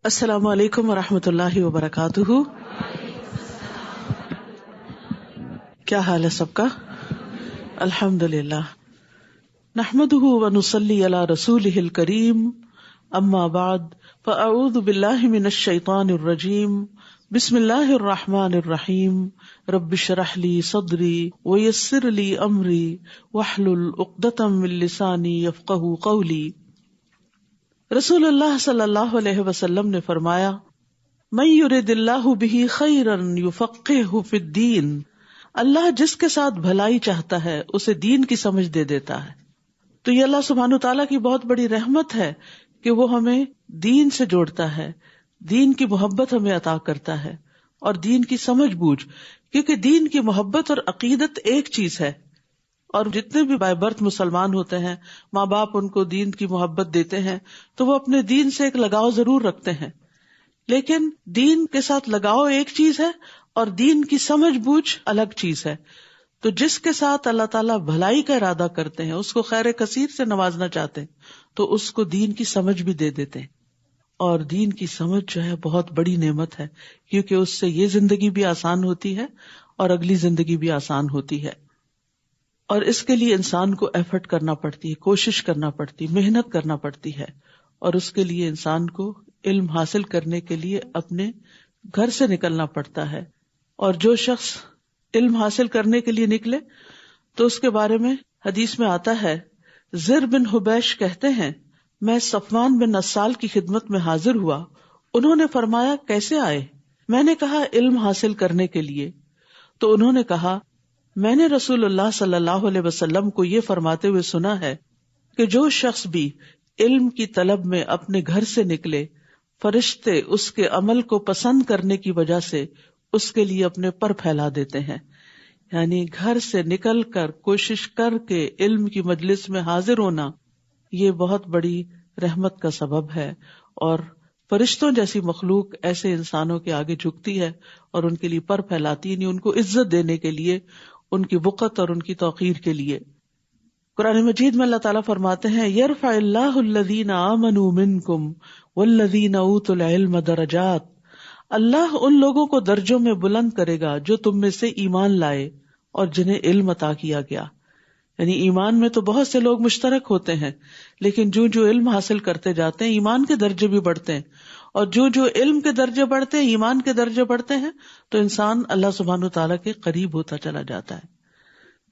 السلام علیکم ورحمۃ اللہ وبرکاتہ. کیا حال ہے سب کا؟ الحمد للہ. نحمده ونصلی علی رسولہ الکریم. اما بعد فاعوذ باللہ من الشیطان الرجیم. بسم اللہ الرحمن الرحیم. رب اشرح لی صدری ویسر لی امری واحلل عقدۃ من لسانی یفقہوا قولی. رسول اللہ صلی اللہ علیہ وسلم نے فرمایا، من یرد اللہ بہ خیرا یفقہہ فی الدین. اللہ جس کے ساتھ بھلائی چاہتا ہے اسے دین کی سمجھ دے دیتا ہے. تو یہ اللہ سبحانہ تعالیٰ کی بہت بڑی رحمت ہے کہ وہ ہمیں دین سے جوڑتا ہے، دین کی محبت ہمیں عطا کرتا ہے اور دین کی سمجھ بوجھ، کیونکہ دین کی محبت اور عقیدت ایک چیز ہے. اور جتنے بھی بائی برتھ مسلمان ہوتے ہیں، ماں باپ ان کو دین کی محبت دیتے ہیں تو وہ اپنے دین سے ایک لگاؤ ضرور رکھتے ہیں، لیکن دین کے ساتھ لگاؤ ایک چیز ہے اور دین کی سمجھ بوجھ الگ چیز ہے. تو جس کے ساتھ اللہ تعالیٰ بھلائی کا ارادہ کرتے ہیں، اس کو خیر کثیر سے نوازنا چاہتے ہیں، تو اس کو دین کی سمجھ بھی دے دیتے ہیں. اور دین کی سمجھ جو ہے بہت بڑی نعمت ہے، کیونکہ اس سے یہ زندگی بھی آسان ہوتی ہے اور اگلی زندگی بھی آسان ہوتی ہے. اور اس کے لیے انسان کو ایفرٹ کرنا پڑتی ہے، کوشش کرنا پڑتی، محنت کرنا پڑتی ہے. اور اس کے لیے انسان کو علم حاصل کرنے کے لیے اپنے گھر سے نکلنا پڑتا ہے. اور جو شخص علم حاصل کرنے کے لیے نکلے تو اس کے بارے میں حدیث میں آتا ہے، زر بن حبیش کہتے ہیں، میں صفوان بن نسال کی خدمت میں حاضر ہوا. انہوں نے فرمایا، کیسے آئے؟ میں نے کہا، علم حاصل کرنے کے لیے. تو انہوں نے کہا، میں نے رسول اللہ صلی اللہ علیہ وسلم کو یہ فرماتے ہوئے سنا ہے کہ جو شخص بھی علم کی طلب میں اپنے گھر سے نکلے، فرشتے اس کے عمل کو پسند کرنے کی وجہ سے اس کے لیے اپنے پر پھیلا دیتے ہیں. یعنی گھر سے نکل کر کوشش کر کے علم کی مجلس میں حاضر ہونا یہ بہت بڑی رحمت کا سبب ہے. اور فرشتوں جیسی مخلوق ایسے انسانوں کے آگے جھکتی ہے اور ان کے لیے پر پھیلاتی ہے، یعنی ان کو عزت دینے کے لیے، ان کی وقت اور ان کی توقیر کے لیے. قرآن مجید میں اللہ تعالیٰ فرماتے ہیں، یرفع اللہ الذین آمنوا منکم والذین اوتوا العلم درجات. اللہ ان لوگوں کو درجوں میں بلند کرے گا جو تم میں سے ایمان لائے اور جنہیں علم عطا کیا گیا. یعنی ایمان میں تو بہت سے لوگ مشترک ہوتے ہیں، لیکن جو علم حاصل کرتے جاتے ہیں ایمان کے درجے بھی بڑھتے ہیں، اور جو علم کے درجے بڑھتے ہیں، ایمان کے درجے بڑھتے ہیں، تو انسان اللہ سبحانہ تعالیٰ کے قریب ہوتا چلا جاتا ہے.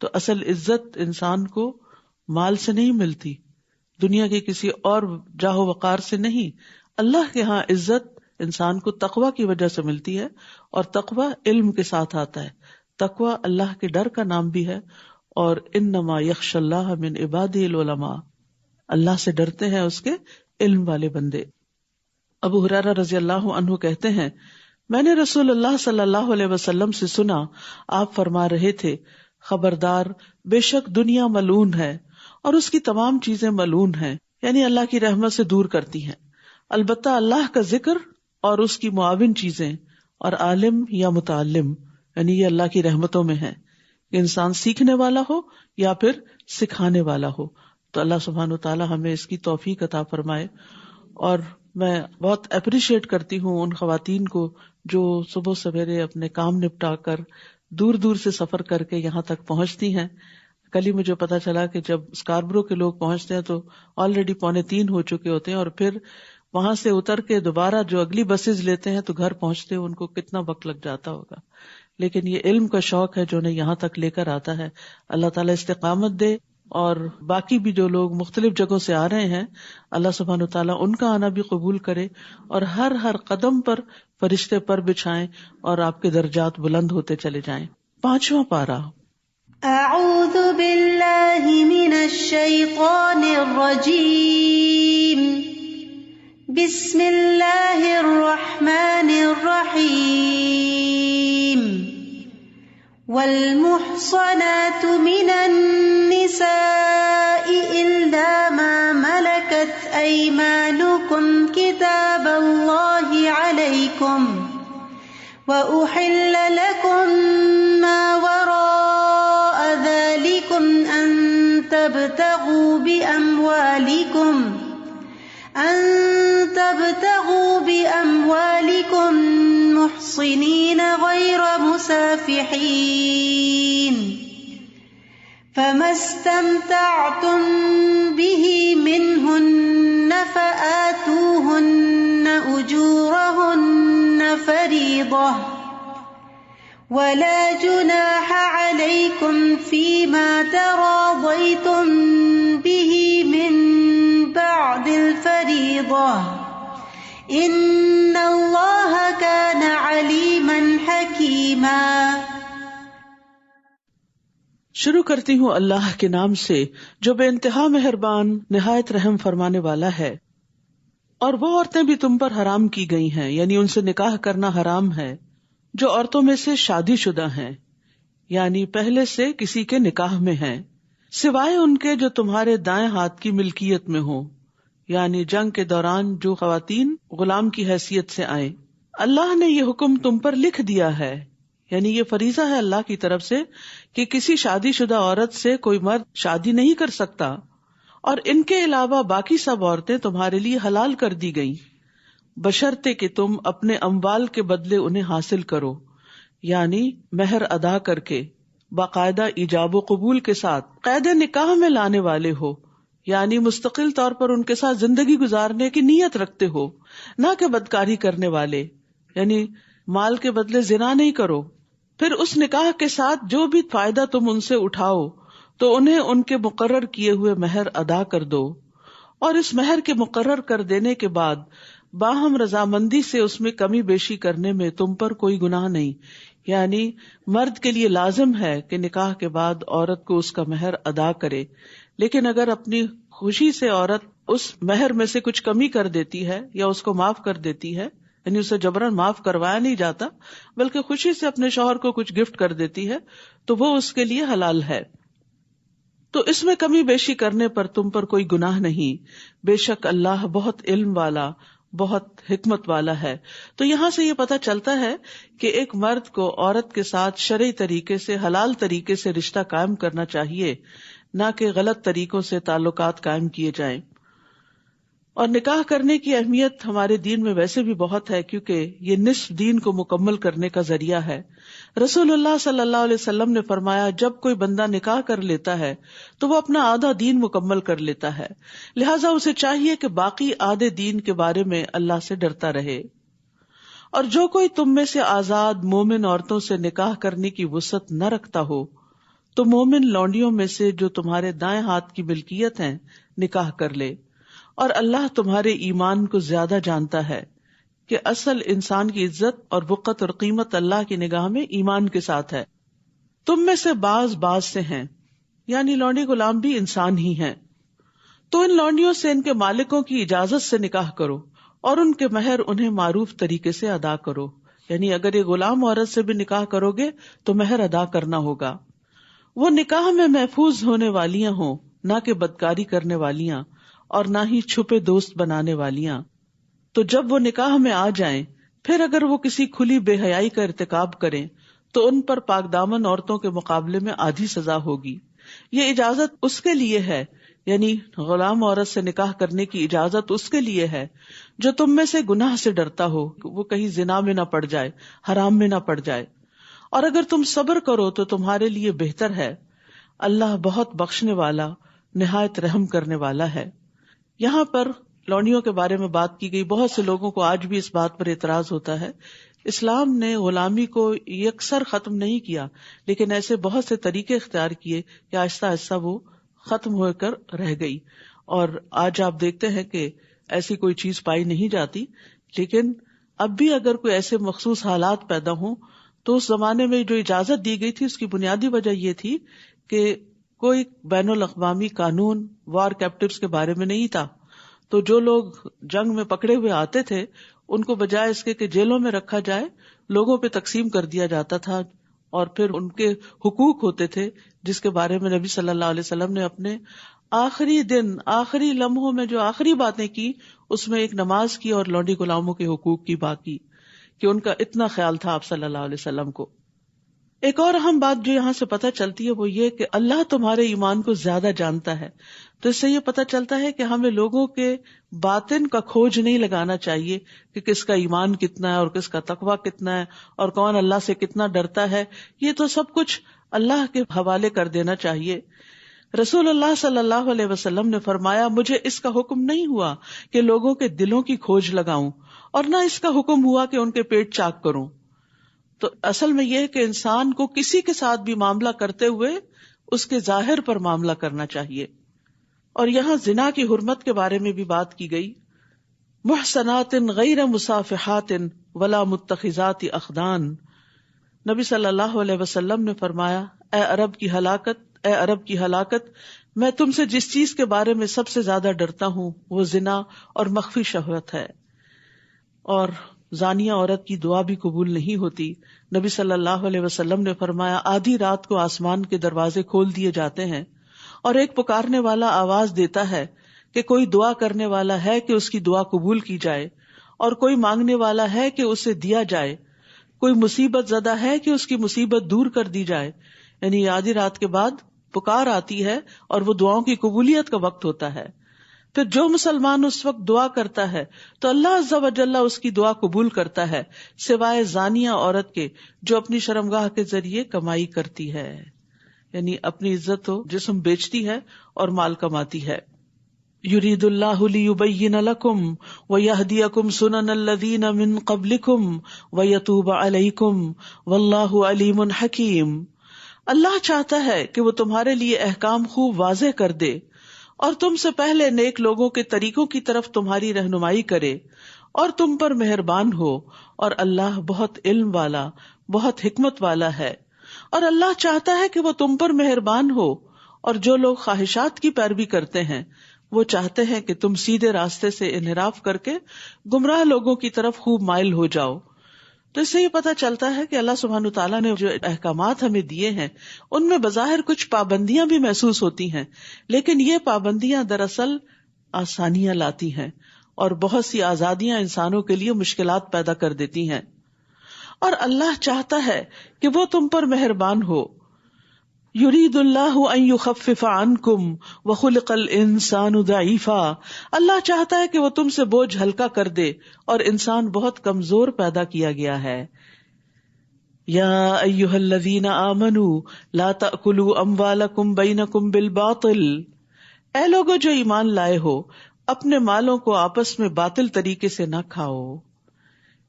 تو اصل عزت انسان کو مال سے نہیں ملتی، دنیا کے کسی اور جاہ و وقار سے نہیں. اللہ کے ہاں عزت انسان کو تقوی کی وجہ سے ملتی ہے، اور تقوی علم کے ساتھ آتا ہے. تقوی اللہ کے ڈر کا نام بھی ہے، اور انما یخشی اللہ من عبادہ العلماء، اللہ سے ڈرتے ہیں اس کے علم والے بندے. ابو ہریرہ رضی اللہ عنہ کہتے ہیں، میں نے رسول اللہ صلی اللہ علیہ وسلم سے سنا، آپ فرما رہے تھے، خبردار، بے شک دنیا ملعون ہے اور اس کی تمام چیزیں ملعون ہیں، یعنی اللہ کی رحمت سے دور کرتی ہیں، البتہ اللہ کا ذکر اور اس کی معاون چیزیں اور عالم یا متعلم، یعنی یہ اللہ کی رحمتوں میں ہے کہ انسان سیکھنے والا ہو یا پھر سکھانے والا ہو. تو اللہ سبحانہ وتعالی ہمیں اس کی توفیق عطا فرمائے. اور میں بہت اپریشیٹ کرتی ہوں ان خواتین کو جو صبح سویرے اپنے کام نپٹا کر دور دور سے سفر کر کے یہاں تک پہنچتی ہیں. کل ہی مجھے پتا چلا کہ جب اسکاربرو کے لوگ پہنچتے ہیں تو آلریڈی 2:45 ہو چکے ہوتے ہیں، اور پھر وہاں سے اتر کے دوبارہ جو اگلی بسز لیتے ہیں تو گھر پہنچتے ان کو کتنا وقت لگ جاتا ہوگا. لیکن یہ علم کا شوق ہے جو انہیں یہاں تک لے کر آتا ہے. اللہ تعالیٰ استقامت دے. اور باقی بھی جو لوگ مختلف جگہوں سے آ رہے ہیں، اللہ سبحانہ تعالیٰ ان کا آنا بھی قبول کرے، اور ہر قدم پر فرشتے پر بچھائیں اور آپ کے درجات بلند ہوتے چلے جائیں. 5واں پارہ. اعوذ باللہ من الشیطان الرجیم. بسم اللہ الرحمن الرحیم. والمحصنات من النساء إلا ما ملكت أيمانكم كتاب الله عليكم وأحل لكم ما وراء ذلكم أن تبتغوا بأموالكم بأموالكم محصنين غير مسافحين فما استمتعتم به منهن فآتوهن أجورهن فريضة ولا جناح عليكم فيما تراضيتم به من بعد الفريضة إن الله كان عليما حكيما۔ شروع کرتی ہوں اللہ کے نام سے جو بے انتہا مہربان نہایت رحم فرمانے والا ہے۔ اور وہ عورتیں بھی تم پر حرام کی گئی ہیں، یعنی ان سے نکاح کرنا حرام ہے جو عورتوں میں سے شادی شدہ ہیں، یعنی پہلے سے کسی کے نکاح میں ہیں، سوائے ان کے جو تمہارے دائیں ہاتھ کی ملکیت میں ہوں، یعنی جنگ کے دوران جو خواتین غلام کی حیثیت سے آئیں۔ اللہ نے یہ حکم تم پر لکھ دیا ہے، یعنی یہ فریضہ ہے اللہ کی طرف سے کہ کسی شادی شدہ عورت سے کوئی مرد شادی نہیں کر سکتا، اور ان کے علاوہ باقی سب عورتیں تمہارے لیے حلال کر دی گئیں، بشرطے کہ تم اپنے اموال کے بدلے انہیں حاصل کرو، یعنی مہر ادا کر کے باقاعدہ ایجاب و قبول کے ساتھ قید نکاح میں لانے والے ہو، یعنی مستقل طور پر ان کے ساتھ زندگی گزارنے کی نیت رکھتے ہو، نہ کہ بدکاری کرنے والے، یعنی مال کے بدلے زنا نہیں کرو۔ پھر اس نکاح کے ساتھ جو بھی فائدہ تم ان سے اٹھاؤ تو انہیں ان کے مقرر کیے ہوئے مہر ادا کر دو، اور اس مہر کے مقرر کر دینے کے بعد باہم رضامندی سے اس میں کمی بیشی کرنے میں تم پر کوئی گناہ نہیں، یعنی مرد کے لیے لازم ہے کہ نکاح کے بعد عورت کو اس کا مہر ادا کرے، لیکن اگر اپنی خوشی سے عورت اس مہر میں سے کچھ کمی کر دیتی ہے یا اس کو معاف کر دیتی ہے، یعنی اسے جبراً معاف کروایا نہیں جاتا بلکہ خوشی سے اپنے شوہر کو کچھ گفٹ کر دیتی ہے، تو وہ اس کے لیے حلال ہے۔ تو اس میں کمی بیشی کرنے پر تم پر کوئی گناہ نہیں، بے شک اللہ بہت علم والا، بہت حکمت والا ہے۔ تو یہاں سے یہ پتہ چلتا ہے کہ ایک مرد کو عورت کے ساتھ شرعی طریقے سے، حلال طریقے سے رشتہ قائم کرنا چاہیے، نہ کہ غلط طریقوں سے تعلقات قائم کیے جائیں۔ اور نکاح کرنے کی اہمیت ہمارے دین میں ویسے بھی بہت ہے، کیونکہ یہ نصف دین کو مکمل کرنے کا ذریعہ ہے۔ رسول اللہ صلی اللہ علیہ وسلم نے فرمایا، جب کوئی بندہ نکاح کر لیتا ہے تو وہ اپنا آدھا دین مکمل کر لیتا ہے، لہٰذا اسے چاہیے کہ باقی آدھے دین کے بارے میں اللہ سے ڈرتا رہے۔ اور جو کوئی تم میں سے آزاد مومن عورتوں سے نکاح کرنے کی وسعت نہ رکھتا ہو تو مومن لونڈیوں میں سے جو تمہارے دائیں ہاتھ کی ملکیت ہیں نکاح کر لے، اور اللہ تمہارے ایمان کو زیادہ جانتا ہے کہ اصل انسان کی عزت اور وقت اور قیمت اللہ کی نگاہ میں ایمان کے ساتھ ہے۔ تم میں سے بعض سے ہیں، یعنی لونڈی غلام بھی انسان ہی ہیں، تو ان لونڈیوں سے ان کے مالکوں کی اجازت سے نکاح کرو اور ان کے مہر انہیں معروف طریقے سے ادا کرو، یعنی اگر یہ غلام عورت سے بھی نکاح کرو گے تو مہر ادا کرنا ہوگا۔ وہ نکاح میں محفوظ ہونے والیاں ہوں، نہ کہ بدکاری کرنے والیاں اور نہ ہی چھپے دوست بنانے والیاں۔ تو جب وہ نکاح میں آ جائیں، پھر اگر وہ کسی کھلی بے حیائی کا ارتکاب کریں تو ان پر پاک دامن عورتوں کے مقابلے میں آدھی سزا ہوگی۔ یہ اجازت اس کے لیے ہے، یعنی غلام عورت سے نکاح کرنے کی اجازت اس کے لیے ہے جو تم میں سے گناہ سے ڈرتا ہو، وہ کہیں زنا میں نہ پڑ جائے، حرام میں نہ پڑ جائے، اور اگر تم صبر کرو تو تمہارے لیے بہتر ہے۔ اللہ بہت بخشنے والا، نہایت رحم کرنے والا ہے۔ یہاں پر لونڈیوں کے بارے میں بات کی گئی۔ بہت سے لوگوں کو آج بھی اس بات پر اعتراض ہوتا ہے، اسلام نے غلامی کو یکسر ختم نہیں کیا، لیکن ایسے بہت سے طریقے اختیار کیے کہ آہستہ آہستہ وہ ختم ہو کر رہ گئی، اور آج آپ دیکھتے ہیں کہ ایسی کوئی چیز پائی نہیں جاتی۔ لیکن اب بھی اگر کوئی ایسے مخصوص حالات پیدا ہوں تو اس زمانے میں جو اجازت دی گئی تھی اس کی بنیادی وجہ یہ تھی کہ کوئی بین الاقوامی قانون وار کیپٹیوز کے بارے میں نہیں تھا، تو جو لوگ جنگ میں پکڑے ہوئے آتے تھے ان کو بجائے اس کے کہ جیلوں میں رکھا جائے، لوگوں پہ تقسیم کر دیا جاتا تھا، اور پھر ان کے حقوق ہوتے تھے جس کے بارے میں نبی صلی اللہ علیہ وسلم نے اپنے آخری دن، آخری لمحوں میں جو آخری باتیں کی اس میں ایک نماز کی اور لونڈی غلاموں کے حقوق کی بات کی کہ ان کا اتنا خیال تھا آپ صلی اللہ علیہ وسلم کو۔ ایک اور اہم بات جو یہاں سے پتہ چلتی ہے وہ یہ کہ اللہ تمہارے ایمان کو زیادہ جانتا ہے. تو اس سے یہ پتہ چلتا ہے کہ ہمیں لوگوں کے باطن کا کھوج نہیں لگانا چاہیے کہ کس کا ایمان کتنا ہے اور کس کا تقویٰ کتنا ہے اور کون اللہ سے کتنا ڈرتا ہے. یہ تو سب کچھ اللہ کے حوالے کر دینا چاہیے. رسول اللہ صلی اللہ علیہ وسلم نے فرمایا مجھے اس کا حکم نہیں ہوا کہ لوگوں کے دلوں کی کھوج لگاؤں اور نہ اس کا حکم ہوا کہ ان کے پیٹ چاک کروں. تو اصل میں یہ ہے کہ انسان کو کسی کے ساتھ بھی معاملہ کرتے ہوئے اس کے ظاہر پر معاملہ کرنا چاہیے. اور یہاں زنا کی حرمت کے بارے میں بھی بات کی گئی. محصنات غیر مصافحات ولا متخذات اخدان. نبی صلی اللہ علیہ وسلم نے فرمایا اے عرب کی ہلاکت، میں تم سے جس چیز کے بارے میں سب سے زیادہ ڈرتا ہوں وہ زنا اور مخفی شہوت ہے. اور زانیہ عورت کی دعا بھی قبول نہیں ہوتی. نبی صلی اللہ علیہ وسلم نے فرمایا آدھی رات کو آسمان کے دروازے کھول دیے جاتے ہیں اور ایک پکارنے والا آواز دیتا ہے کہ کوئی دعا کرنے والا ہے کہ اس کی دعا قبول کی جائے، اور کوئی مانگنے والا ہے کہ اسے دیا جائے، کوئی مصیبت زدہ ہے کہ اس کی مصیبت دور کر دی جائے. یعنی آدھی رات کے بعد پکار آتی ہے اور وہ دعاؤں کی قبولیت کا وقت ہوتا ہے. پھر جو مسلمان اس وقت دعا کرتا ہے تو اللہ عز و جل اس کی دعا قبول کرتا ہے، سوائے زانیہ عورت کے جو اپنی شرمگاہ کے ذریعے کمائی کرتی ہے، یعنی اپنی عزت و جسم بیچتی ہے اور مال کماتی ہے. یرید اللہ لیبین لکم ویہدیکم سنن الذین من قبلکم ویتوب علیکم واللہ علیم حکیم. اللہ چاہتا ہے کہ وہ تمہارے لیے احکام خوب واضح کر دے اور تم سے پہلے نیک لوگوں کے طریقوں کی طرف تمہاری رہنمائی کرے اور تم پر مہربان ہو، اور اللہ بہت علم والا بہت حکمت والا ہے. اور اللہ چاہتا ہے کہ وہ تم پر مہربان ہو، اور جو لوگ خواہشات کی پیروی کرتے ہیں وہ چاہتے ہیں کہ تم سیدھے راستے سے انحراف کر کے گمراہ لوگوں کی طرف خوب مائل ہو جاؤ. تو اس سے یہ پتہ چلتا ہے کہ اللہ سبحانہ تعالیٰ نے جو احکامات ہمیں دیے ہیں ان میں بظاہر کچھ پابندیاں بھی محسوس ہوتی ہیں، لیکن یہ پابندیاں دراصل آسانیاں لاتی ہیں اور بہت سی آزادیاں انسانوں کے لیے مشکلات پیدا کر دیتی ہیں. اور اللہ چاہتا ہے کہ وہ تم پر مہربان ہو. یرید اللہ ان یخفف عنکم وخلق الانسان ضعیفا. اللہ چاہتا ہے کہ وہ تم سے بوجھ ہلکا کر دے اور انسان بہت کمزور پیدا کیا گیا ہے. یا ایھا الذین آمنوا لا تأکلوا اموالکم بینکم بالباطل. اے لوگو جو ایمان لائے ہو اپنے مالوں کو آپس میں باطل طریقے سے نہ کھاؤ،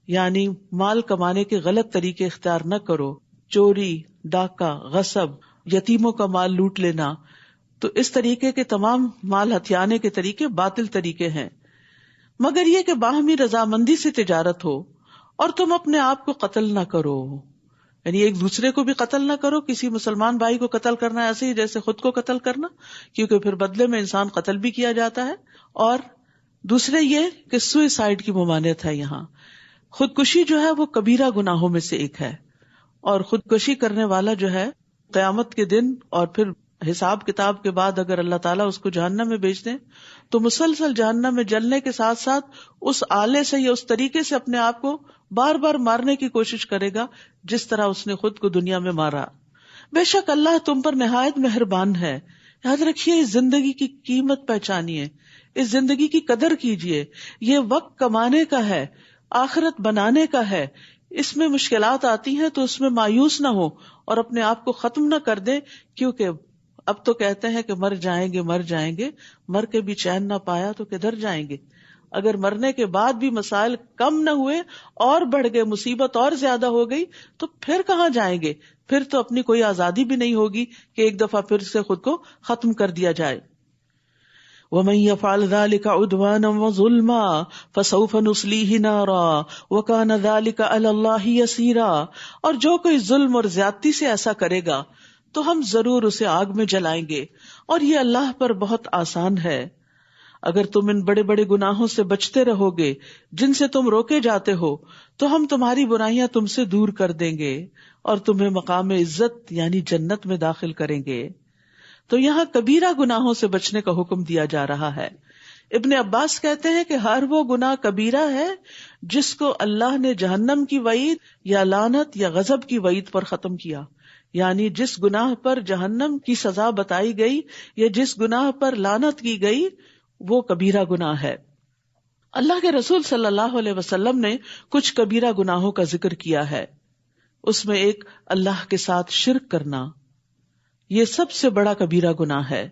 یعنی مال کمانے کے غلط طریقے اختیار نہ کرو. چوری، ڈاکہ، غصب، یتیموں کا مال لوٹ لینا، تو اس طریقے کے تمام مال ہتھیانے کے طریقے باطل طریقے ہیں. مگر یہ کہ باہمی رضامندی سے تجارت ہو اور تم اپنے آپ کو قتل نہ کرو، یعنی ایک دوسرے کو بھی قتل نہ کرو. کسی مسلمان بھائی کو قتل کرنا ایسے ہی جیسے خود کو قتل کرنا، کیونکہ پھر بدلے میں انسان قتل بھی کیا جاتا ہے. اور دوسرے یہ کہ سوئسائڈ کی ممانعت ہے. یہاں خودکشی جو ہے وہ کبیرہ گناہوں میں سے ایک ہے، اور خودکشی کرنے والا جو ہے قیامت کے دن اور پھر حساب کتاب کے بعد اگر اللہ تعالیٰ اس کو جہنم میں بھیج دیں تو مسلسل جہنم میں جلنے کے ساتھ ساتھ اس آلے سے یا اس طریقے سے اپنے آپ کو بار بار مارنے کی کوشش کرے گا جس طرح اس نے خود کو دنیا میں مارا. بے شک اللہ تم پر نہایت مہربان ہے. یاد رکھیے اس زندگی کی قیمت پہچانیے، اس زندگی کی قدر کیجیے. یہ وقت کمانے کا ہے، آخرت بنانے کا ہے. اس میں مشکلات آتی ہیں تو اس میں مایوس نہ ہو اور اپنے آپ کو ختم نہ کر دیں، کیونکہ اب تو کہتے ہیں کہ مر جائیں گے، مر کے بھی چین نہ پایا تو کدھر جائیں گے. اگر مرنے کے بعد بھی مسائل کم نہ ہوئے اور بڑھ گئے، مصیبت اور زیادہ ہو گئی، تو پھر کہاں جائیں گے؟ پھر تو اپنی کوئی آزادی بھی نہیں ہوگی کہ ایک دفعہ پھر سے خود کو ختم کر دیا جائے. وَمَن يَفْعَلْ ذَلِكَ عُدْوَانًا وَظُلْمًا فَسَوْفَ نُصْلِيهِ نَارًا وَكَانَ ذَلِكَ عَلَى اللَّهِ يَسِيرًا. اور جو کوئی ظلم اور زیادتی سے ایسا کرے گا تو ہم ضرور اسے آگ میں جلائیں گے، اور یہ اللہ پر بہت آسان ہے. اگر تم ان بڑے بڑے گناہوں سے بچتے رہو گے جن سے تم روکے جاتے ہو تو ہم تمہاری برائیاں تم سے دور کر دیں گے اور تمہیں مقام عزت یعنی جنت میں داخل کریں گے. تو یہاں کبیرہ گناہوں سے بچنے کا حکم دیا جا رہا ہے. ابن عباس کہتے ہیں کہ ہر وہ گناہ کبیرہ ہے جس کو اللہ نے جہنم کی وعید یا لعنت یا غضب کی وعید پر ختم کیا. یعنی جس گناہ پر جہنم کی سزا بتائی گئی یا جس گناہ پر لعنت کی گئی وہ کبیرہ گناہ ہے۔ اللہ کے رسول صلی اللہ علیہ وسلم نے کچھ کبیرہ گناہوں کا ذکر کیا ہے، اس میں ایک اللہ کے ساتھ شرک کرنا، یہ سب سے بڑا کبیرہ گناہ ہے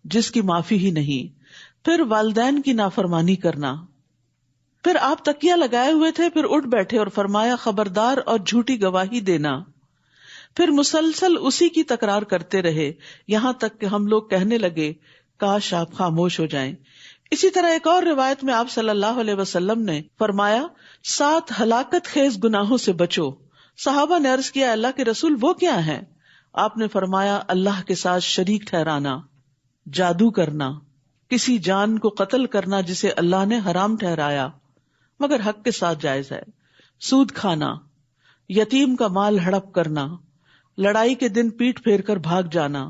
جس کی معافی ہی نہیں۔ پھر والدین کی نافرمانی کرنا۔ پھر آپ تکیہ لگائے ہوئے تھے، پھر اٹھ بیٹھے اور فرمایا خبردار اور جھوٹی گواہی دینا۔ پھر مسلسل اسی کی تکرار کرتے رہے یہاں تک کہ ہم لوگ کہنے لگے کاش آپ خاموش ہو جائیں۔ اسی طرح ایک اور روایت میں آپ صلی اللہ علیہ وسلم نے فرمایا 7 ہلاکت خیز گناہوں سے بچو۔ صحابہ نے عرض کیا اللہ کے رسول وہ کیا ہیں؟ آپ نے فرمایا اللہ کے ساتھ شریک ٹھہرانا، جادو کرنا، کسی جان کو قتل کرنا جسے اللہ نے حرام ٹھہرایا مگر حق کے ساتھ جائز ہے، سود کھانا، یتیم کا مال ہڑپ کرنا، لڑائی کے دن پیٹ پھیر کر بھاگ جانا،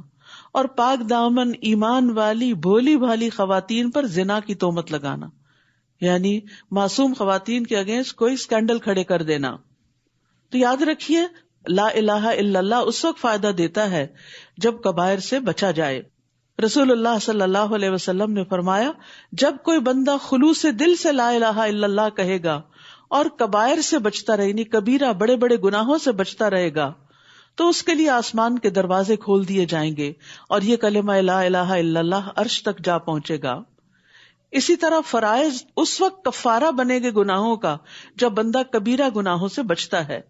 اور پاک دامن ایمان والی بھولی بھالی خواتین پر زنا کی تہمت لگانا، یعنی معصوم خواتین کے اگینسٹ کوئی اسکینڈل کھڑے کر دینا۔ تو یاد رکھیے لا الہ الا اللہ اس وقت فائدہ دیتا ہے جب کبائر سے بچا جائے۔ رسول اللہ صلی اللہ علیہ وسلم نے فرمایا جب کوئی بندہ خلوص دل سے لا الہ الا اللہ کہے گا اور کبائر سے بچتا رہے، یعنی کبیرہ بڑے بڑے گناہوں سے بچتا رہے گا، تو اس کے لیے آسمان کے دروازے کھول دیے جائیں گے اور یہ کلمہ لا الہ الا اللہ عرش تک جا پہنچے گا۔ اسی طرح فرائض اس وقت کفارہ بنے گے گناہوں کا جب بندہ کبیرہ گناہوں سے بچتا ہے۔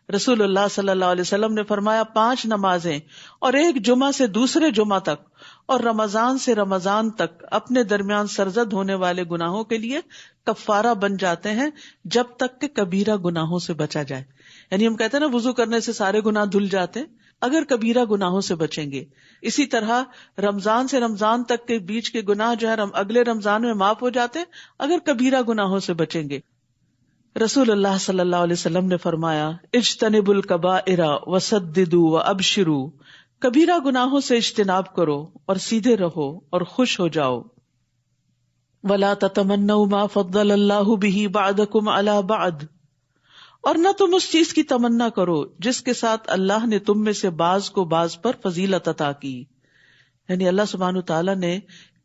رسول اللہ صلی اللہ علیہ وسلم نے فرمایا 5 نمازیں اور ایک جمعہ سے دوسرے جمعہ تک اور رمضان سے رمضان تک اپنے درمیان سرزد ہونے والے گناہوں کے لیے کفارہ بن جاتے ہیں جب تک کہ کبیرہ گناہوں سے بچا جائے۔ یعنی ہم کہتے ہیں نا وضو کرنے سے سارے گناہ دھل جاتے ہیں اگر کبیرہ گناہوں سے بچیں گے۔ اسی طرح رمضان سے رمضان تک کے بیچ کے گناہ جو ہے اگلے رمضان میں معاف ہو جاتے ہیں اگر کبیرہ گناہوں سے بچیں گے۔ رسول اللہ صلی اللہ علیہ وسلم نے فرمایا اجتنبوا الکبائر وسددوا وابشروا، کبیرہ گناہوں سے اجتناب کرو اور سیدھے رہو اور خوش ہو جاؤ۔ ولا تتمنوا ما فضل اللہ به بعضکم علی بعض، اور نہ تم اس چیز کی تمنا کرو جس کے ساتھ اللہ نے تم میں سے بعض کو بعض پر فضیلت عطا کی۔ یعنی اللہ سبحانہ وتعالی نے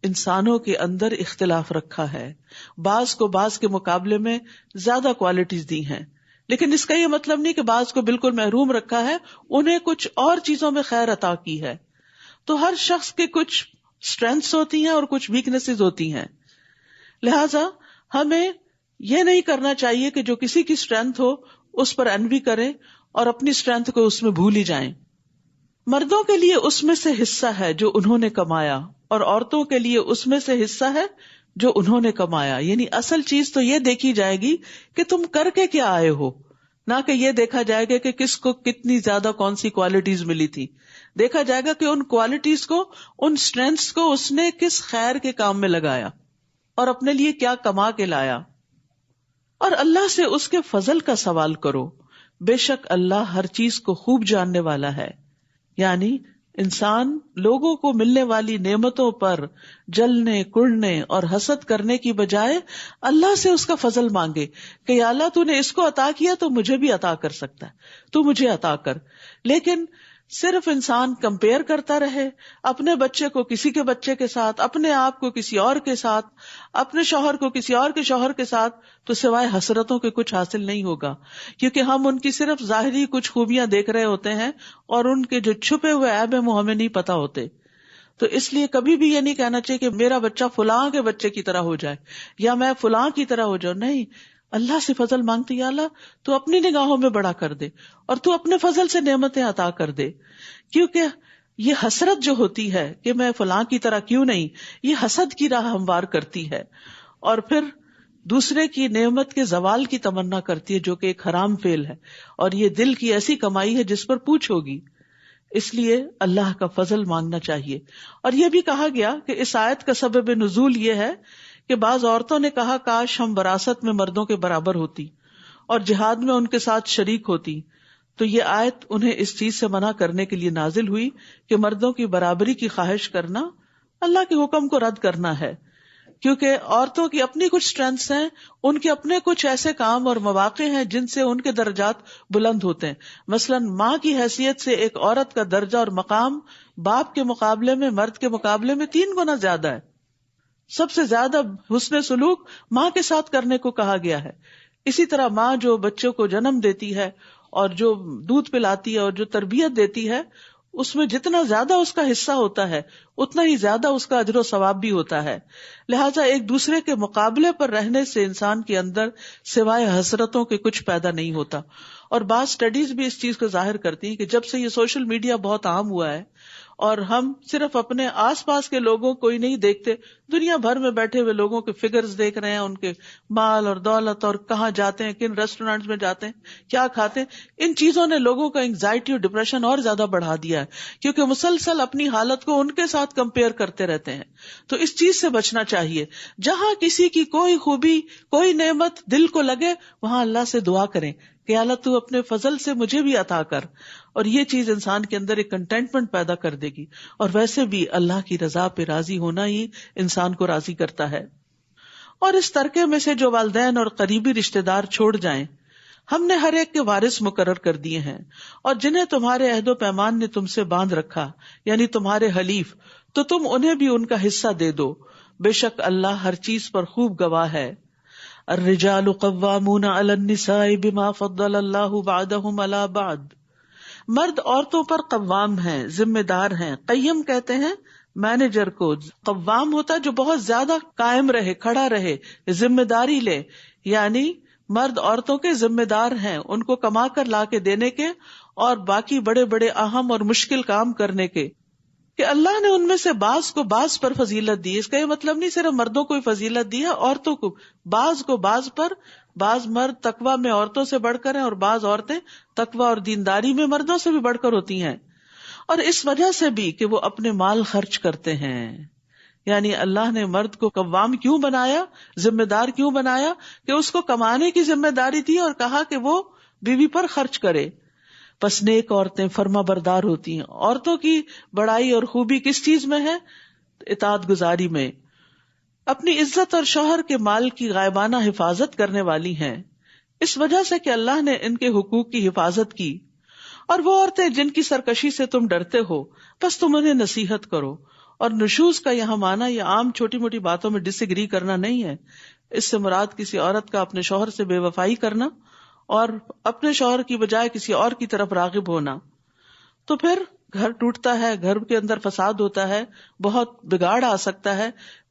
انسانوں کے اندر اختلاف رکھا ہے، بعض کو بعض کے مقابلے میں زیادہ کوالٹیز دی ہیں، لیکن اس کا یہ مطلب نہیں کہ بعض کو بالکل محروم رکھا ہے، انہیں کچھ اور چیزوں میں خیر عطا کی ہے۔ تو ہر شخص کے کچھ اسٹرینتھس ہوتی ہیں اور کچھ ویکنیسز ہوتی ہیں، لہذا ہمیں یہ نہیں کرنا چاہیے کہ جو کسی کی اسٹرینتھ ہو اس پر انوی کریں اور اپنی اسٹرینتھ کو اس میں بھول ہی جائیں۔ مردوں کے لیے اس میں سے حصہ ہے جو انہوں نے کمایا اور عورتوں کے لیے اس میں سے حصہ ہے جو انہوں نے کمایا، یعنی اصل چیز تو یہ دیکھی جائے گی کہ تم کر کے کیا آئے ہو، نہ کہ یہ دیکھا جائے گا کہ کس کو کتنی زیادہ کون سی کوالٹیز ملی تھی۔ دیکھا جائے گا کہ ان کوالٹیز کو، ان اسٹرینتھس کو اس نے کس خیر کے کام میں لگایا اور اپنے لیے کیا کما کے لایا۔ اور اللہ سے اس کے فضل کا سوال کرو، بے شک اللہ ہر چیز کو خوب جاننے والا ہے۔ یعنی انسان لوگوں کو ملنے والی نعمتوں پر جلنے، کڑنے اور حسد کرنے کی بجائے اللہ سے اس کا فضل مانگے کہ یا اللہ تو نے اس کو عطا کیا تو مجھے بھی عطا کر سکتا ہے، تو مجھے عطا کر۔ لیکن صرف انسان کمپیئر کرتا رہے، اپنے بچے کو کسی کے بچے کے ساتھ، اپنے آپ کو کسی اور کے ساتھ، اپنے شوہر کو کسی اور کے شوہر کے ساتھ، تو سوائے حسرتوں کے کچھ حاصل نہیں ہوگا، کیونکہ ہم ان کی صرف ظاہری کچھ خوبیاں دیکھ رہے ہوتے ہیں اور ان کے جو چھپے ہوئے عیب ہیں وہ ہمیں نہیں پتا ہوتے۔ تو اس لیے کبھی بھی یہ نہیں کہنا چاہیے کہ میرا بچہ فلاں کے بچے کی طرح ہو جائے یا میں فلاں کی طرح ہو جاؤں، نہیں، اللہ سے فضل مانگتے یا اللہ تو اپنی نگاہوں میں بڑا کر دے اور تو اپنے فضل سے نعمتیں عطا کر دے، کیونکہ یہ حسرت جو ہوتی ہے کہ میں فلاں کی طرح کیوں نہیں، یہ حسد کی راہ ہموار کرتی ہے اور پھر دوسرے کی نعمت کے زوال کی تمنا کرتی ہے، جو کہ ایک حرام فعل ہے اور یہ دل کی ایسی کمائی ہے جس پر پوچھ ہوگی۔ اس لیے اللہ کا فضل مانگنا چاہیے۔ اور یہ بھی کہا گیا کہ اس آیت کا سبب نزول یہ ہے کہ بعض عورتوں نے کہا کاش ہم وراثت میں مردوں کے برابر ہوتی اور جہاد میں ان کے ساتھ شریک ہوتی، تو یہ آیت انہیں اس چیز سے منع کرنے کے لیے نازل ہوئی کہ مردوں کی برابری کی خواہش کرنا اللہ کے حکم کو رد کرنا ہے۔ کیونکہ عورتوں کی اپنی کچھ اسٹرینتھس ہیں، ان کے اپنے کچھ ایسے کام اور مواقع ہیں جن سے ان کے درجات بلند ہوتے ہیں. مثلا ماں کی حیثیت سے ایک عورت کا درجہ اور مقام باپ کے مقابلے میں، مرد کے مقابلے میں 3 گنا زیادہ ہے. سب سے زیادہ حسن سلوک ماں کے ساتھ کرنے کو کہا گیا ہے. اسی طرح ماں جو بچوں کو جنم دیتی ہے اور جو دودھ پلاتی ہے اور جو تربیت دیتی ہے، اس میں جتنا زیادہ اس کا حصہ ہوتا ہے اتنا ہی زیادہ اس کا اجر و ثواب بھی ہوتا ہے. لہٰذا ایک دوسرے کے مقابلے پر رہنے سے انسان کے اندر سوائے حسرتوں کے کچھ پیدا نہیں ہوتا. اور بعض سٹڈیز بھی اس چیز کو ظاہر کرتی ہیں کہ جب سے یہ سوشل میڈیا بہت عام ہوا ہے اور ہم صرف اپنے آس پاس کے لوگوں کو ہی نہیں دیکھتے، دنیا بھر میں بیٹھے ہوئے لوگوں کے فگرز دیکھ رہے ہیں، ان کے مال اور دولت اور کہاں جاتے ہیں، کن ریسٹورینٹس میں جاتے ہیں، کیا کھاتے ہیں، ان چیزوں نے لوگوں کا انگزائٹی اور ڈپریشن اور زیادہ بڑھا دیا ہے، کیونکہ مسلسل اپنی حالت کو ان کے ساتھ کمپیئر کرتے رہتے ہیں. تو اس چیز سے بچنا چاہیے. جہاں کسی کی کوئی خوبی، کوئی نعمت دل کو لگے، وہاں اللہ سے دعا کریں کہ اللہ تو اپنے فضل سے مجھے بھی عطا کر. اور یہ چیز انسان کے اندر ایک کنٹینٹمنٹ پیدا کر دے گی. اور ویسے بھی اللہ کی رضا پہ راضی ہونا ہی انسان کو راضی کرتا ہے. اور اس ترکے میں سے جو والدین اور قریبی رشتہ دار چھوڑ جائیں، ہم نے ہر ایک کے وارث مقرر کر دیے ہیں، اور جنہیں تمہارے عہد و پیمان نے تم سے باندھ رکھا، یعنی تمہارے حلیف، تو تم انہیں بھی ان کا حصہ دے دو. بے شک اللہ ہر چیز پر خوب گواہ ہے. الرجال قوامون علی النساء بما فضل اللہ بعضهم علی بعض. مرد عورتوں پر قوام ہیں، ذمہ دار ہیں. قیم کہتے ہیں مینیجر کو. قوام ہوتا ہے جو بہت زیادہ قائم رہے، کھڑا رہے، ذمہ داری لے. یعنی مرد عورتوں کے ذمہ دار ہیں، ان کو کما کر لا کے دینے کے اور باقی بڑے بڑے اہم اور مشکل کام کرنے کے. کہ اللہ نے ان میں سے بعض کو بعض پر فضیلت دی. اس کا یہ مطلب نہیں صرف مردوں کو ہی فضیلت دی ہے، عورتوں کو بعض پر. بعض مرد تقویٰ میں عورتوں سے بڑھ کر ہیں اور بعض عورتیں تقویٰ اور دینداری میں مردوں سے بھی بڑھ کر ہوتی ہیں. اور اس وجہ سے بھی کہ وہ اپنے مال خرچ کرتے ہیں. یعنی اللہ نے مرد کو قوام کیوں بنایا، ذمہ دار کیوں بنایا؟ کہ اس کو کمانے کی ذمہ داری تھی اور کہا کہ وہ بیوی پر خرچ کرے. پس نیک عورتیں فرما بردار ہوتی ہیں. عورتوں کی بڑائی اور خوبی کس چیز میں ہے؟ اطاعت گزاری میں. اپنی عزت اور شوہر کے مال کی غائبانہ حفاظت کرنے والی ہیں، اس وجہ سے کہ اللہ نے ان کے حقوق کی حفاظت کی. اور وہ عورتیں جن کی سرکشی سے تم ڈرتے ہو، بس تم انہیں نصیحت کرو. اور نشوز کا یہاں معنی یہ عام چھوٹی موٹی باتوں میں ڈس ایگری کرنا نہیں ہے. اس سے مراد کسی عورت کا اپنے شوہر سے بے وفائی کرنا اور اپنے شوہر کی بجائے کسی اور کی طرف راغب ہونا. تو پھر گھر ٹوٹتا ہے، گھر کے اندر فساد ہوتا ہے، بہت بگاڑ آ سکتا ہے،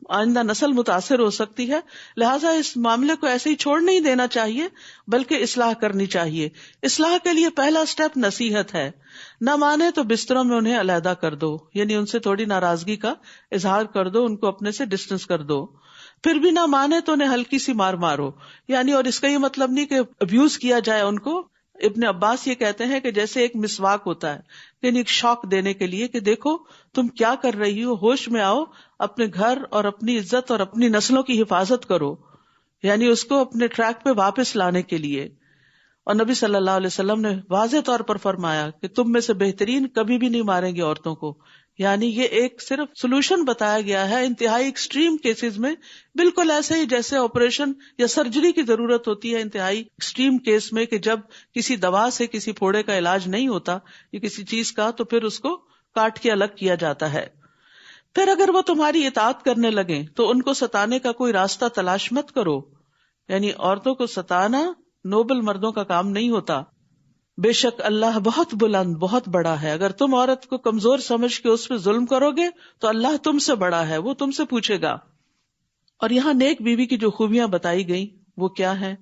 آئندہ نسل متاثر ہو سکتی ہے. لہٰذا اس معاملے کو ایسے ہی چھوڑ نہیں دینا چاہیے، بلکہ اصلاح کرنی چاہیے. اصلاح کے لیے پہلا سٹیپ نصیحت ہے. نہ مانے تو بستروں میں انہیں علیحدہ کر دو، یعنی ان سے تھوڑی ناراضگی کا اظہار کر دو، ان کو اپنے سے ڈسٹینس کر دو. پھر بھی نہ مانے تو انہیں ہلکی سی مار مارو. یعنی اور اس کا یہ مطلب نہیں کہ ابیوز کیا جائے ان کو. ابن عباس یہ کہتے ہیں کہ جیسے ایک مسواک ہوتا ہے، یعنی ایک شوق دینے کے لیے کہ دیکھو تم کیا کر رہی ہو، ہوش میں آؤ، اپنے گھر اور اپنی عزت اور اپنی نسلوں کی حفاظت کرو. یعنی اس کو اپنے ٹریک پہ واپس لانے کے لیے. اور نبی صلی اللہ علیہ وسلم نے واضح طور پر فرمایا کہ تم میں سے بہترین کبھی بھی نہیں ماریں گے عورتوں کو. یعنی یہ ایک صرف سولوشن بتایا گیا ہے انتہائی ایکسٹریم کیسز میں، بالکل ایسے ہی جیسے آپریشن یا سرجری کی ضرورت ہوتی ہے انتہائی ایکسٹریم کیس میں، کہ جب کسی دوا سے کسی پھوڑے کا علاج نہیں ہوتا یا کسی چیز کا، تو پھر اس کو کاٹ کے الگ کیا جاتا ہے. پھر اگر وہ تمہاری اطاعت کرنے لگیں تو ان کو ستانے کا کوئی راستہ تلاش مت کرو. یعنی عورتوں کو ستانا نوبل مردوں کا کام نہیں ہوتا. بے شک اللہ بہت بلند، بہت بڑا ہے. اگر تم عورت کو کمزور سمجھ کے اس پہ ظلم کرو گے تو اللہ تم سے بڑا ہے، وہ تم سے پوچھے گا. اور یہاں نیک بیوی کی جو خوبیاں بتائی گئی وہ کیا ہیں؟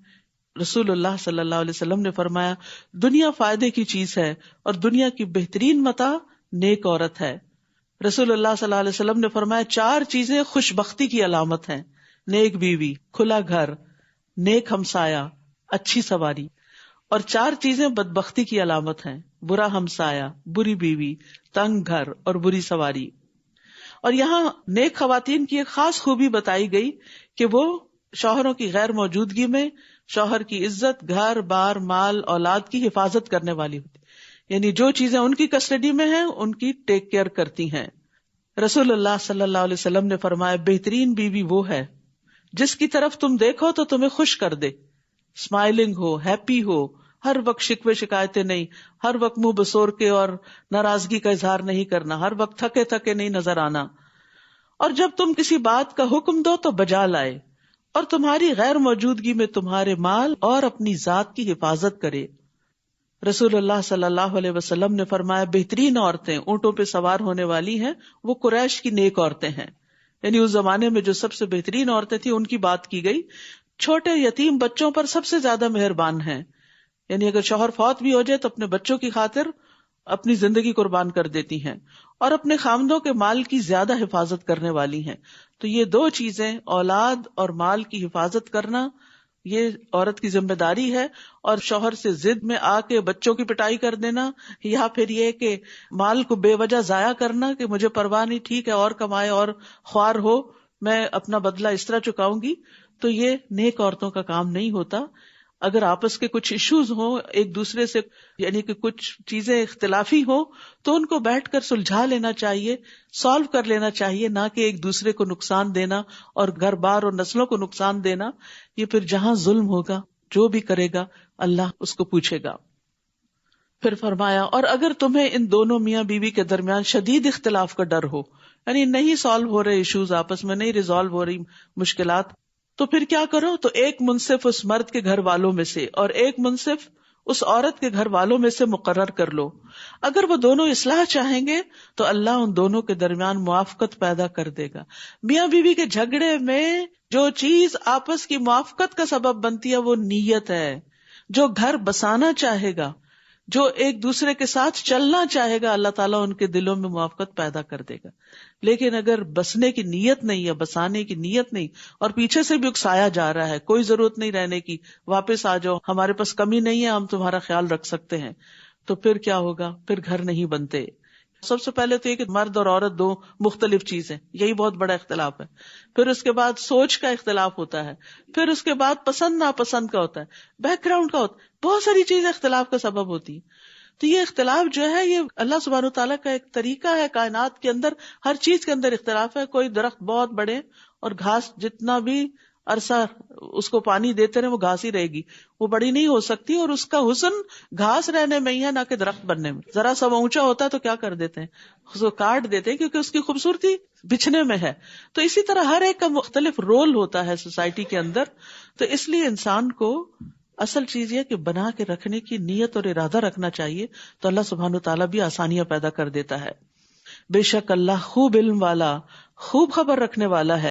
رسول اللہ صلی اللہ علیہ وسلم نے فرمایا دنیا فائدے کی چیز ہے اور دنیا کی بہترین متاع نیک عورت ہے. رسول اللہ صلی اللہ علیہ وسلم نے فرمایا 4 چیزیں خوش بختی کی علامت ہیں: نیک بیوی، کھلا گھر، نیک ہمسایہ، اچھی سواری. اور 4 چیزیں بدبختی کی علامت ہیں: برا ہمسایہ، بری بیوی، تنگ گھر اور بری سواری. اور یہاں نیک خواتین کی ایک خاص خوبی بتائی گئی کہ وہ شوہروں کی غیر موجودگی میں شوہر کی عزت، گھر بار، مال، اولاد کی حفاظت کرنے والی ہوتی. یعنی جو چیزیں ان کی کسٹڈی میں ہیں ان کی ٹیک کیئر کرتی ہیں. رسول اللہ صلی اللہ علیہ وسلم نے فرمایا بہترین بیوی وہ ہے جس کی طرف تم دیکھو تو تمہیں خوش کر دے، اسمائلنگ ہو، ہیپی ہو، ہر وقت شکوے شکایتیں نہیں، ہر وقت منہ بسور کے اور ناراضگی کا اظہار نہیں کرنا، ہر وقت تھکے تھکے نہیں نظر آنا، اور جب تم کسی بات کا حکم دو تو بجا لائے، اور تمہاری غیر موجودگی میں تمہارے مال اور اپنی ذات کی حفاظت کرے۔ رسول اللہ صلی اللہ علیہ وسلم نے فرمایا بہترین عورتیں اونٹوں پہ سوار ہونے والی ہیں وہ قریش کی نیک عورتیں ہیں، یعنی اس زمانے میں جو سب سے بہترین عورتیں تھیں ان کی بات کی گئی۔ چھوٹے یتیم بچوں پر سب سے زیادہ مہربان ہیں، یعنی اگر شوہر فوت بھی ہو جائے تو اپنے بچوں کی خاطر اپنی زندگی قربان کر دیتی ہیں، اور اپنے خامدوں کے مال کی زیادہ حفاظت کرنے والی ہیں۔ تو یہ دو چیزیں، اولاد اور مال کی حفاظت کرنا، یہ عورت کی ذمہ داری ہے، اور شوہر سے ضد میں آ کے بچوں کی پٹائی کر دینا، یا پھر یہ کہ مال کو بے وجہ ضائع کرنا کہ مجھے پرواہ نہیں، ٹھیک ہے اور کمائے اور خوار ہو، میں اپنا بدلہ اس طرح چکاؤں گی، تو یہ نیک عورتوں کا کام نہیں ہوتا۔ اگر آپس کے کچھ ایشوز ہوں ایک دوسرے سے، یعنی کہ کچھ چیزیں اختلافی ہوں، تو ان کو بیٹھ کر سلجھا لینا چاہیے، سالو کر لینا چاہیے، نہ کہ ایک دوسرے کو نقصان دینا اور گھر بار اور نسلوں کو نقصان دینا۔ یہ پھر جہاں ظلم ہوگا جو بھی کرے گا اللہ اس کو پوچھے گا۔ پھر فرمایا اور اگر تمہیں ان دونوں میاں بیوی کے درمیان شدید اختلاف کا ڈر ہو، یعنی نہیں سالو ہو رہے ایشوز، آپس میں نہیں ریزالو ہو رہی مشکلات، تو پھر کیا کرو، تو ایک منصف اس مرد کے گھر والوں میں سے اور ایک منصف اس عورت کے گھر والوں میں سے مقرر کر لو۔ اگر وہ دونوں اصلاح چاہیں گے تو اللہ ان دونوں کے درمیان موافقت پیدا کر دے گا۔ میاں بیوی کے جھگڑے میں جو چیز آپس کی موافقت کا سبب بنتی ہے وہ نیت ہے۔ جو گھر بسانا چاہے گا، جو ایک دوسرے کے ساتھ چلنا چاہے گا، اللہ تعالیٰ ان کے دلوں میں موافقت پیدا کر دے گا۔ لیکن اگر بسنے کی نیت نہیں ہے، بسانے کی نیت نہیں، اور پیچھے سے بھی اکسایا جا رہا ہے، کوئی ضرورت نہیں رہنے کی، واپس آ جاؤ، ہمارے پاس کمی نہیں ہے، ہم تمہارا خیال رکھ سکتے ہیں، تو پھر کیا ہوگا، پھر گھر نہیں بنتے۔ سب سے پہلے تو یہ کہ مرد اور عورت دو مختلف چیزیں، یہی بہت بڑا اختلاف ہے۔ پھر اس کے بعد سوچ کا اختلاف ہوتا ہے، پھر اس کے بعد پسند ناپسند کا ہوتا ہے، بیک گراؤنڈ کا ہوتا ہے، بہت ساری چیزیں اختلاف کا سبب ہوتی ہیں۔ تو یہ اختلاف جو ہے یہ اللہ سبحانہ تعالیٰ کا ایک طریقہ ہے، کائنات کے اندر ہر چیز کے اندر اختلاف ہے۔ کوئی درخت بہت بڑے اور گھاس جتنا بھی عرصہ اس کو پانی دیتے رہے وہ گھاس ہی رہے گی، وہ بڑی نہیں ہو سکتی، اور اس کا حسن گھاس رہنے میں ہی ہے، نہ کہ درخت بننے میں۔ ذرا سا اونچا ہوتا ہے تو کیا کر دیتے ہیں، اس کو کاٹ دیتے ہیں، کیونکہ اس کی خوبصورتی بچھنے میں ہے۔ تو اسی طرح ہر ایک کا مختلف رول ہوتا ہے سوسائٹی کے اندر، تو اس لیے انسان کو اصل چیز یہ کہ بنا کے رکھنے کی نیت اور ارادہ رکھنا چاہیے، تو اللہ سبحانہ تعالیٰ بھی آسانیاں پیدا کر دیتا ہے۔ بے شک اللہ خوب علم والا، خوب خبر رکھنے والا ہے۔